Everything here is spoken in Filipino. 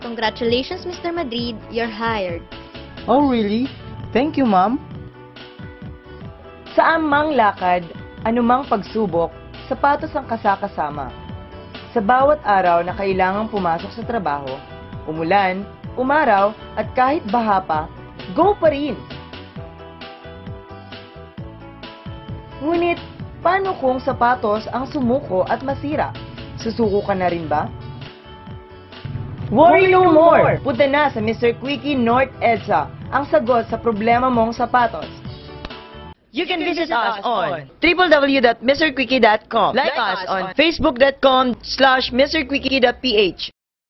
Congratulations, Mr. Madrid. You're hired. Oh, really? Thank you, ma'am. Saan mang lakad, anumang pagsubok, sapatos ang kasakasama. Sa bawat araw na kailangang pumasok sa trabaho, umulan, umaraw, at kahit baha pa, go pa rin! Ngunit, paano kung sapatos ang sumuko at masira? Susuko ka na rin ba? Worry no more! Punta na sa Mr. Quickie North EDSA ang sagot sa problema mong sapatos. You can visit us on www.mrquickie.com. Like us on facebook.com/mrquickie.ph.